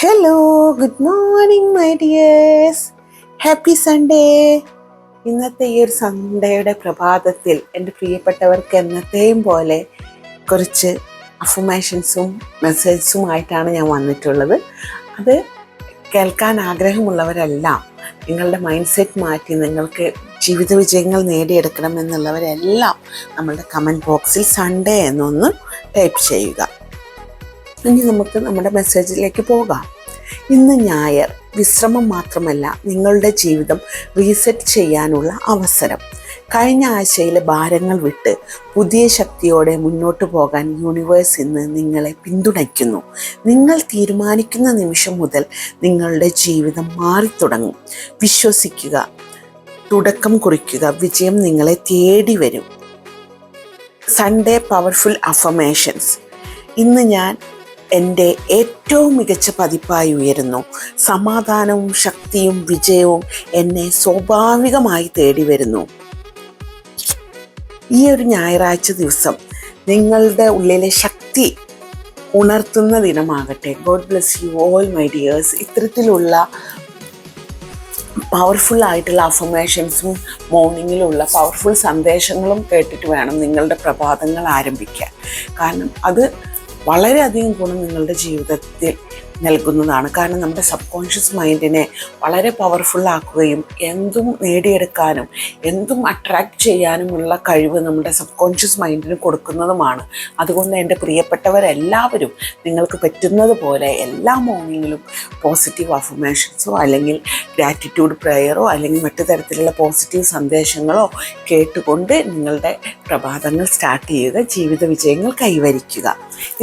Hello, good morning my dears. Happy Sunday. ഇന്നത്തെ ഈ ഒരു സൺഡേയുടെ പ്രഭാതത്തിൽ എൻ്റെ പ്രിയപ്പെട്ടവർക്ക് എന്നത്തെയും പോലെ കുറച്ച് അഫർമേഷൻസും മെസ്സേജസുമായിട്ടാണ് ഞാൻ വന്നിട്ടുള്ളത്. അത് കേൾക്കാൻ ആഗ്രഹമുള്ളവരെല്ലാം, നിങ്ങളുടെ മൈൻഡ് സെറ്റ് മാറ്റി നിങ്ങൾക്ക് ജീവിത വിജയങ്ങൾ നേടിയെടുക്കണം എന്നുള്ളവരെല്ലാം നമ്മളുടെ കമൻറ്റ് ബോക്സിൽ സൺഡേ എന്നൊന്ന് ടൈപ്പ് ചെയ്യുക. ഇനി നമുക്ക് നമ്മുടെ മെസ്സേജിലേക്ക് പോകാം. ഇന്ന് ഞായർ, വിശ്രമം മാത്രമല്ല നിങ്ങളുടെ ജീവിതം റീസെറ്റ് ചെയ്യാനുള്ള അവസരം. കഴിഞ്ഞ ആഴ്ചയിലെ ഭാരങ്ങൾ വിട്ട് പുതിയ ശക്തിയോടെ മുന്നോട്ട് പോകാൻ യൂണിവേഴ്സ് ഇന്ന് നിങ്ങളെ പിന്തുണയ്ക്കുന്നു. നിങ്ങൾ തീരുമാനിക്കുന്ന നിമിഷം മുതൽ നിങ്ങളുടെ ജീവിതം മാറിത്തുടങ്ങും. വിശ്വസിക്കുക, തുടക്കം കുറിക്കുക, വിജയം നിങ്ങളെ തേടി വരും. Sunday powerful affirmations. ഇന്ന് ഞാൻ എൻ്റെ ഏറ്റവും മികച്ച പതിപ്പായി ഉയരുന്നു. സമാധാനവും ശക്തിയും വിജയവും എന്നെ സ്വാഭാവികമായി തേടി വരുന്നു. ഈ ഒരു ഞായറാഴ്ച ദിവസം നിങ്ങളുടെ ഉള്ളിലെ ശക്തി ഉണർത്തുന്ന ദിനമാകട്ടെ. God bless you all my dears. ഇത്തരത്തിലുള്ള പവർഫുൾ ആയിട്ടുള്ള അഫർമേഷൻസും മോർണിംഗിലുള്ള പവർഫുൾ സന്ദേശങ്ങളും കേട്ടിട്ട് വേണം നിങ്ങളുടെ പ്രഭാതങ്ങൾ ആരംഭിക്കാൻ. കാരണം അത് വളരെയധികം ഗുണം നിങ്ങളുടെ ജീവിതത്തിൽ നൽകുന്നതാണ്. കാരണം നമ്മുടെ സബ് കോൺഷ്യസ് മൈൻഡിനെ വളരെ പവർഫുള്ളാക്കുകയും എന്തും നേടിയെടുക്കാനും എന്തും അട്രാക്റ്റ് ചെയ്യാനുമുള്ള കഴിവ് നമ്മുടെ സബ് കോൺഷ്യസ് മൈൻഡിന് കൊടുക്കുന്നതുമാണ്. അതുകൊണ്ട് എൻ്റെ പ്രിയപ്പെട്ടവരെല്ലാവരും നിങ്ങൾക്ക് പറ്റുന്നത് പോലെ എല്ലാ മോർണിംഗിലും പോസിറ്റീവ് അഫർമേഷൻസോ അല്ലെങ്കിൽ ഗ്രാറ്റിറ്റ്യൂഡ് പ്രെയറോ അല്ലെങ്കിൽ മറ്റു തരത്തിലുള്ള പോസിറ്റീവ് സന്ദേശങ്ങളോ കേട്ടുകൊണ്ട് നിങ്ങളുടെ പ്രഭാതങ്ങൾ സ്റ്റാർട്ട് ചെയ്യുക. ജീവിത വിജയങ്ങൾ കൈവരിക്കുക.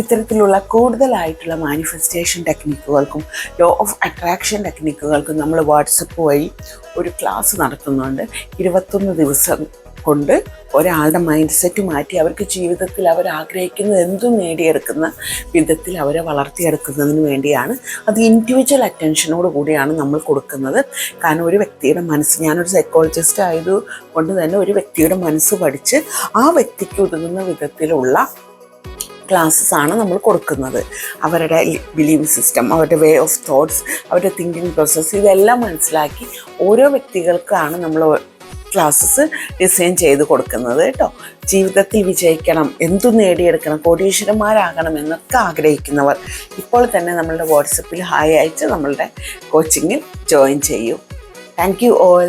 ഇത്തരത്തിലുള്ള കൂടുതലായിട്ടുള്ള മാനിഫെസ്റ്റേഷൻ ടെക്നിക്കുകൾക്കും ലോ ഓഫ് അട്രാക്ഷൻ ടെക്നിക്കുകൾക്കും നമ്മൾ വാട്സപ്പ് വഴി ഒരു ക്ലാസ് നടത്തുന്നുണ്ട്. 21 ദിവസം കൊണ്ട് ഒരാളുടെ മൈൻഡ് സെറ്റ് മാറ്റി അവർക്ക് ജീവിതത്തിൽ അവർ ആഗ്രഹിക്കുന്നത് എന്തും നേടിയെടുക്കുന്ന വിധത്തിൽ അവരെ വളർത്തിയെടുക്കുന്നതിന് വേണ്ടിയാണ്. അത് ഇൻഡിവിജ്വൽ അറ്റൻഷനോട് കൂടിയാണ് നമ്മൾ കൊടുക്കുന്നത്. കാരണം ഒരു വ്യക്തിയുടെ മനസ്സ്, ഞാനൊരു സൈക്കോളജിസ്റ്റ് ആയതുകൊണ്ട് തന്നെ ഒരു വ്യക്തിയുടെ മനസ്സ് പഠിച്ച് ആ വ്യക്തിക്ക് ഉതകുന്ന വിധത്തിലുള്ള ക്ലാസ്സസ് ആണ് നമ്മൾ കൊടുക്കുന്നത്. അവരുടെ ബിലീവ് സിസ്റ്റം, അവരുടെ വേ ഓഫ് തോട്ട്സ്, അവരുടെ തിങ്കിങ് പ്രോസസ്സ് ഇതെല്ലാം മനസ്സിലാക്കി ഓരോ വ്യക്തികൾക്കാണ് നമ്മൾ ക്ലാസ്സസ് ഡിസൈൻ ചെയ്ത് കൊടുക്കുന്നത് കേട്ടോ. ജീവിതത്തിൽ വിജയിക്കണം, എന്തു നേടിയെടുക്കണം, കോടീശ്വരന്മാരാകണം എന്നൊക്കെ ആഗ്രഹിക്കുന്നവർ ഇപ്പോൾ തന്നെ നമ്മളുടെ വാട്സപ്പിൽ ഹായ് അയച്ച് നമ്മളുടെ കോച്ചിങ്ങിൽ ജോയിൻ ചെയ്യൂ. Thank you all.